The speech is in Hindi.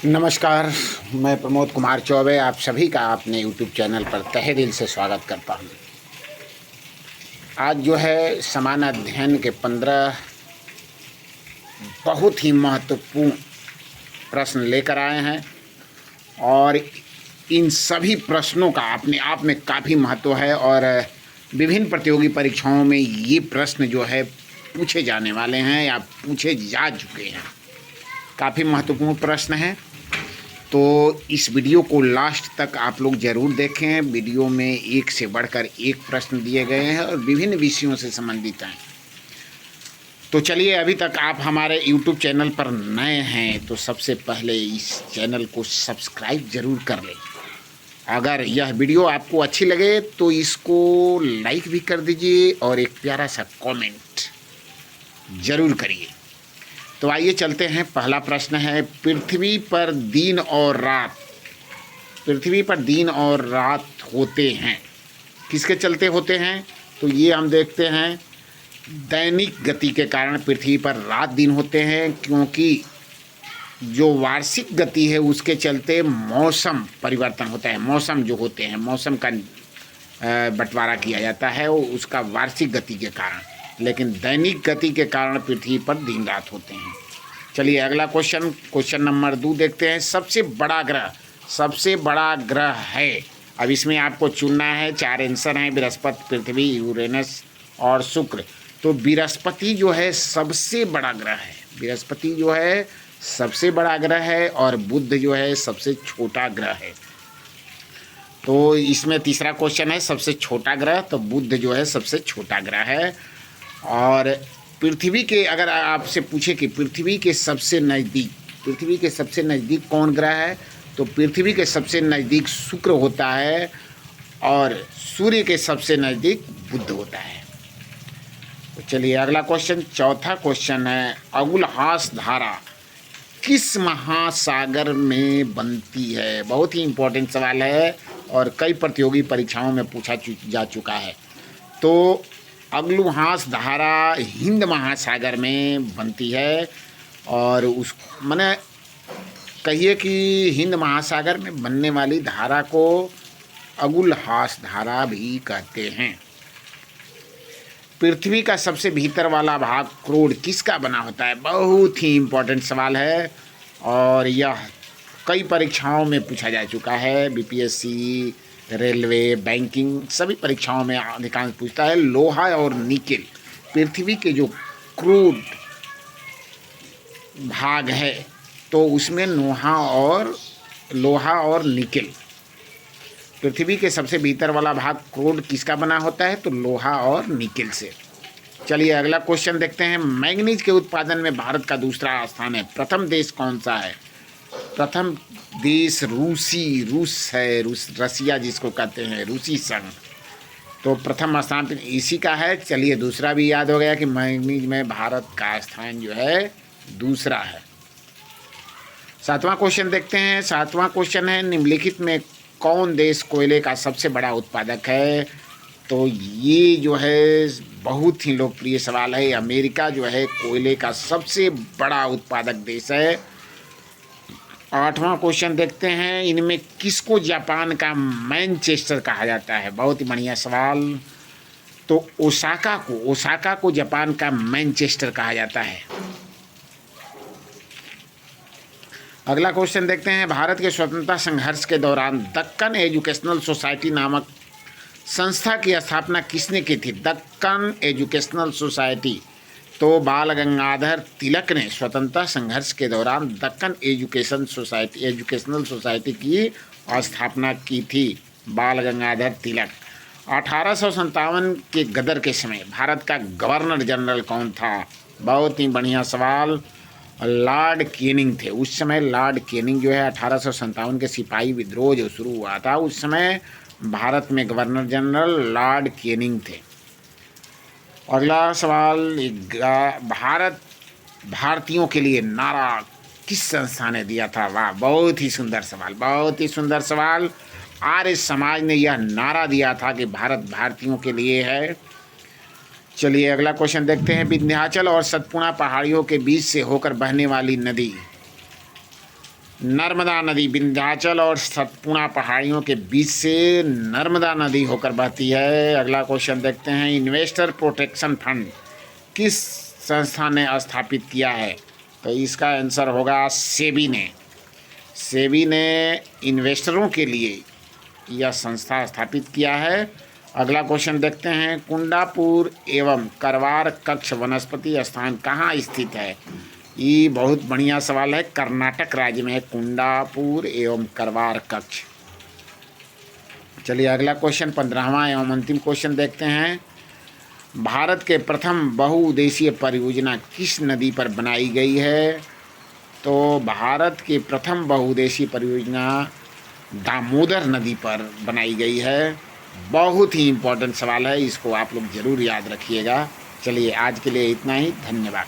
नमस्कार। मैं प्रमोद कुमार चौबे आप सभी का अपने YouTube चैनल पर तहे दिल से स्वागत करता हूं। आज जो है समान अध्ययन के 15 बहुत ही महत्वपूर्ण प्रश्न लेकर आए हैं और इन सभी प्रश्नों का अपने आप में काफ़ी महत्व है और विभिन्न प्रतियोगी परीक्षाओं में ये प्रश्न जो है पूछे जाने वाले हैं या पूछे जा चुके हैं। काफ़ी महत्वपूर्ण प्रश्न हैं, तो इस वीडियो को लास्ट तक आप लोग ज़रूर देखें। वीडियो में एक से बढ़कर एक प्रश्न दिए गए हैं और विभिन्न विषयों से संबंधित हैं। तो चलिए, अभी तक आप हमारे YouTube चैनल पर नए हैं तो सबसे पहले इस चैनल को सब्सक्राइब ज़रूर कर लें। अगर यह वीडियो आपको अच्छी लगे तो इसको लाइक भी कर दीजिए और एक प्यारा सा कमेंट ज़रूर करिए। तो आइए चलते हैं। पहला प्रश्न है, पृथ्वी पर दिन और रात होते हैं, किसके चलते होते हैं? तो ये हम देखते हैं, दैनिक गति के कारण पृथ्वी पर रात दिन होते हैं, क्योंकि जो वार्षिक गति है उसके चलते मौसम परिवर्तन होता है। मौसम जो होते हैं, मौसम का बंटवारा किया जाता है वो उसका वार्षिक गति के कारण, लेकिन दैनिक गति के कारण पृथ्वी पर दिन रात होते हैं। चलिए अगला क्वेश्चन नंबर 2 देखते हैं। सबसे बड़ा ग्रह है। अब इसमें आपको चुनना है, 4 आंसर हैं, बृहस्पति, पृथ्वी, यूरेनस और शुक्र। तो बृहस्पति जो है सबसे बड़ा ग्रह है। बृहस्पति जो है सबसे बड़ा ग्रह है और बुध जो है सबसे छोटा ग्रह है। तो इसमें तीसरा क्वेश्चन है, सबसे छोटा ग्रह, तो बुध जो है सबसे छोटा ग्रह है। और पृथ्वी के, अगर आपसे पूछे कि पृथ्वी के सबसे नज़दीक कौन ग्रह है, तो पृथ्वी के सबसे नज़दीक शुक्र होता है और सूर्य के सबसे नज़दीक बुध होता है। तो चलिए अगला क्वेश्चन, चौथा क्वेश्चन है, अगुलहास धारा किस महासागर में बनती है? बहुत ही इम्पोर्टेंट सवाल है और कई प्रतियोगी परीक्षाओं में पूछा जा चुका है। तो अगलुहास धारा हिंद महासागर में बनती है और उस माने कहिए कि हिंद महासागर में बनने वाली धारा को अगुलहास धारा भी कहते हैं। पृथ्वी का सबसे भीतर वाला भाग क्रोड किसका बना होता है? बहुत ही इम्पोर्टेंट सवाल है और यह कई परीक्षाओं में पूछा जा चुका है। बीपीएससी, रेलवे, बैंकिंग, सभी परीक्षाओं में अधिकांश पूछता है। लोहा और निकेल, पृथ्वी के जो क्रूड भाग है तो उसमें लोहा और निकेल, पृथ्वी के सबसे भीतर वाला भाग क्रूड किसका बना होता है? तो लोहा और निकेल से। चलिए अगला क्वेश्चन देखते हैं। मैंगनीज के उत्पादन में भारत का दूसरा स्थान है। प्रथम देश कौन सा है? प्रथम देश रसिया जिसको कहते हैं, रूसी संघ। तो प्रथम स्थान इसी का है। चलिए दूसरा भी याद हो गया कि मैंगनीज में भारत का स्थान जो है दूसरा है। सातवां क्वेश्चन देखते हैं। सातवां क्वेश्चन है, निम्नलिखित में कौन देश कोयले का सबसे बड़ा उत्पादक है? तो ये जो है बहुत ही लोकप्रिय सवाल है। अमेरिका जो है कोयले का सबसे बड़ा उत्पादक देश है। आठवां क्वेश्चन देखते हैं, इनमें किसको जापान का मैनचेस्टर कहा जाता है? बहुत ही बढ़िया सवाल। तो ओसाका को जापान का मैनचेस्टर कहा जाता है। अगला क्वेश्चन देखते हैं। भारत के स्वतंत्रता संघर्ष के दौरान दक्कन एजुकेशनल सोसाइटी नामक संस्था की स्थापना किसने की थी? दक्कन एजुकेशनल सोसाइटी, तो बाल गंगाधर तिलक ने स्वतंत्रता संघर्ष के दौरान दक्कन एजुकेशनल सोसाइटी की स्थापना की थी, बाल गंगाधर तिलक। 1857 के गदर के समय भारत का गवर्नर जनरल कौन था? बहुत ही बढ़िया सवाल। लॉर्ड कैनिंग थे। उस समय लॉर्ड कैनिंग जो है 1857 के सिपाही विद्रोह जो शुरू हुआ था उस समय भारत में गवर्नर जनरल लॉर्ड कैनिंग थे। अगला सवाल, भारतीयों के लिए नारा किस संस्था ने दिया था? वाह, बहुत ही सुंदर सवाल। आर्य समाज ने यह नारा दिया था कि भारत भारतीयों के लिए है। चलिए अगला क्वेश्चन देखते हैं। विंध्याचल और सतपुड़ा पहाड़ियों के बीच से होकर बहने वाली नदी नर्मदा नदी विंध्याचल और सतपुड़ा पहाड़ियों के बीच से नर्मदा नदी होकर बहती है। अगला क्वेश्चन देखते हैं, इन्वेस्टर प्रोटेक्शन फंड किस संस्था ने स्थापित किया है? तो इसका आंसर होगा सेबी ने। सेबी ने इन्वेस्टरों के लिए यह संस्था स्थापित किया है। अगला क्वेश्चन देखते हैं, कुंडापुर एवं करवार कक्ष वनस्पति स्थान कहाँ स्थित है? ये बहुत बढ़िया सवाल है, कर्नाटक राज्य में है कुंडापुर एवं करवार कक्ष। चलिए अगला क्वेश्चन 15वां एवं अंतिम क्वेश्चन देखते हैं, भारत के प्रथम बहुउद्देशीय परियोजना किस नदी पर बनाई गई है? तो भारत की प्रथम बहुउद्देशीय परियोजना दामोदर नदी पर बनाई गई है। बहुत ही इम्पोर्टेंट सवाल है, इसको आप लोग ज़रूर याद रखिएगा। चलिए आज के लिए इतना ही, धन्यवाद।